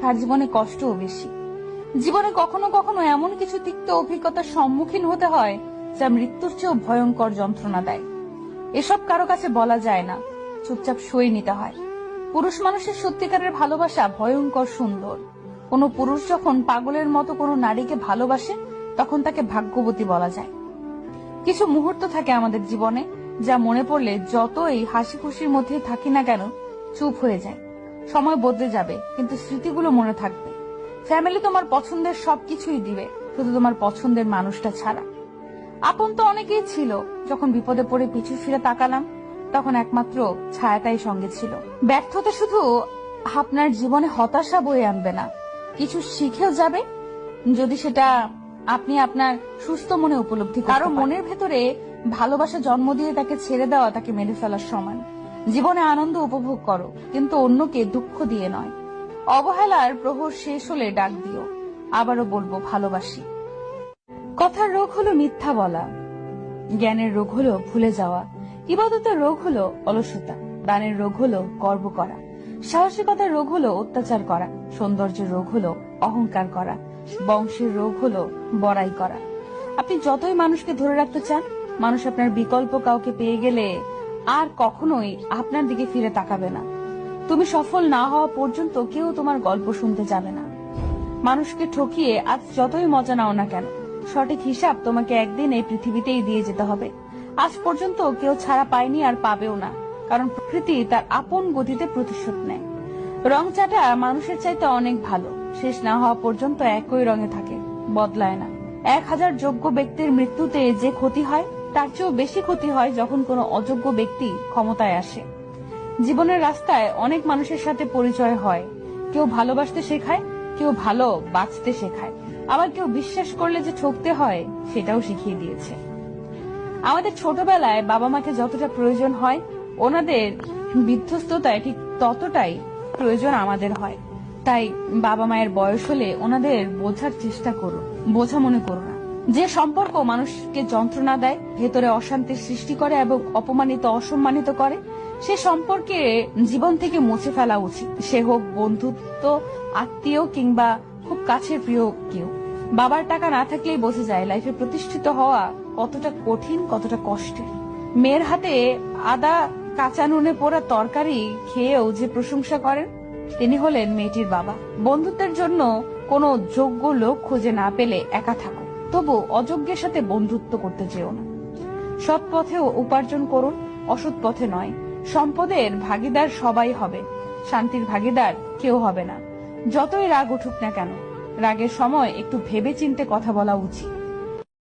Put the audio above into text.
তার জীবনে কষ্টও বেশি। জীবনে কখনো কখনো এমন কিছু তিক্ত অভিজ্ঞতার সম্মুখীন হতে হয় যা মৃত্যুর চেয়েও ভয়ঙ্কর যন্ত্রণা দেয়। এসব কারো কাছে বলা যায় না, চুপচাপ সয়ে নিতে হয়। পুরুষ মানুষের সত্যিকারের ভালোবাসা ভয়ঙ্কর সুন্দর। কোন পুরুষ যখন পাগলের মতো কোনো নারীকে ভালোবাসে তখন তাকে ভাগ্যবতী বলা যায়। কিছু মুহূর্ত থাকে আমাদের জীবনে যা মনে পড়লে যতই হাসি খুশির মধ্যে থাকি না কেন চুপ হয়ে যায়। সময় বদলে যাবে কিন্তু স্মৃতিগুলো মনে থাকবে। ফ্যামিলি তোমার পছন্দের সবকিছুই দিবে, শুধু তোমার পছন্দের মানুষটা ছাড়া। আপন তো অনেকেই ছিল, যখন বিপদে পড়ে পিছু ফিরে তাকালাম তখন একমাত্র ছায়াটাই সঙ্গে ছিল। ব্যর্থতা শুধু আপনার জীবনে হতাশা বয়ে আনবে না, কিছু শিখেও যাবে যদি সেটা আপনি আপনার সুস্থ মনে উপলব্ধি করেন। কারো মনের ভেতরে ভালোবাসা জন্ম দিয়ে তাকে ছেড়ে দেওয়া তাকে মেরে ফেলার সমান। জীবনে আনন্দ উপভোগ করো, কিন্তু অন্যকে দুঃখ দিয়ে নয়। অবহেলার প্রহর শেষ হলে ডাক দিও, আবারও বলবো ভালোবাসি। কথার রোগ হলো মিথ্যা বলা, জ্ঞানের রোগ হলো ভুলে যাওয়া, ইবাদতের রোগ হলো অলসতা, দানের রোগ হলো গর্ব করা, সাহসিকতার রোগ হলো অত্যাচার করা, সৌন্দর্যের রোগ হলো অহংকার করা, বংশের রোগ হলো বড়াই করা। আপনি যতই মানুষকে ধরে রাখতে চান, মানুষ আপনার বিকল্প কাউকে পেয়ে গেলে আর কখনোই আপনার দিকে ফিরে তাকাবে না। তুমি সফল না হওয়া পর্যন্ত কেউ তোমার গল্প শুনতে যাবে না। মানুষকে ঠকিয়ে আজ যতই মজা নাও না কেন, সঠিক হিসাব তোমাকে একদিন এই পৃথিবীতেই দিয়ে যেতে হবে। আজ পর্যন্ত কেউ ছাড়া পায়নি আর পাবেও না, কারণ প্রকৃতি তার আপন গতিতে প্রতিশোধ নেয়। রং চাটা মানুষের চাইতে অনেক ভালো, শেষ না হওয়া পর্যন্ত একই রঙে থাকে, বদলায় না। 1000 যোগ্য ব্যক্তির মৃত্যুতে যে ক্ষতি হয় তার চেয়েও বেশি ক্ষতি হয় যখন কোনো অযোগ্য ব্যক্তি ক্ষমতায় আসে। জীবনের রাস্তায় অনেক মানুষের সাথে পরিচয় হয়, কেউ ভালোবাসতে শেখায়, কেউ ভালো বাঁচতে শেখায়, আবার কেউ বিশ্বাস করলে যে ঠকতে হয় সেটাও শিখিয়ে দিয়েছে। আমাদের ছোটবেলায় বাবা মাকে যতটা প্রয়োজন হয়, ওনাদের বিধ্বস্ততায় ঠিক ততটাই প্রয়োজন আমাদের হয়। তাই বাবা মায়ের বয়স হলে ওনাদের বোঝার চেষ্টা করো, বোঝা মনে করো না। যে সম্পর্ক মানুষকে যন্ত্রণা দেয়, ভেতরে অশান্তির সৃষ্টি করে এবং অপমানিত অসম্মানিত করে, সে সম্পর্কে জীবন থেকে মুছে ফেলা উচিত। সে হোক বন্ধুত্ব, আত্মীয় কিংবা খুব কাছের প্রিয় কেউ। বাবার টাকা না থাকলেই বোঝা যায় লাইফে প্রতিষ্ঠিত হওয়া কতটা কঠিন, কতটা কষ্টের। মেয়ের হাতে আদা কাঁচা নুনে পোড়া তরকারি খেয়েও যে প্রশংসা করেন তিনি হলেন মেয়েটির বাবা। বন্ধুত্বের জন্য কোনো যোগ্য লোক খুঁজে না পেলে একা থাকো, তবু অযোগ্যের সাথে বন্ধুত্ব করতে যেও না। সৎ পথে উপার্জন করুন, অসৎ পথে নয়। সম্পদের ভাগীদার সবাই হবে, শান্তির ভাগীদার কেউ হবে না। যতই রাগ উঠুক না কেন, রাগের সময় একটু ভেবে চিন্তে কথা বলা উচিত।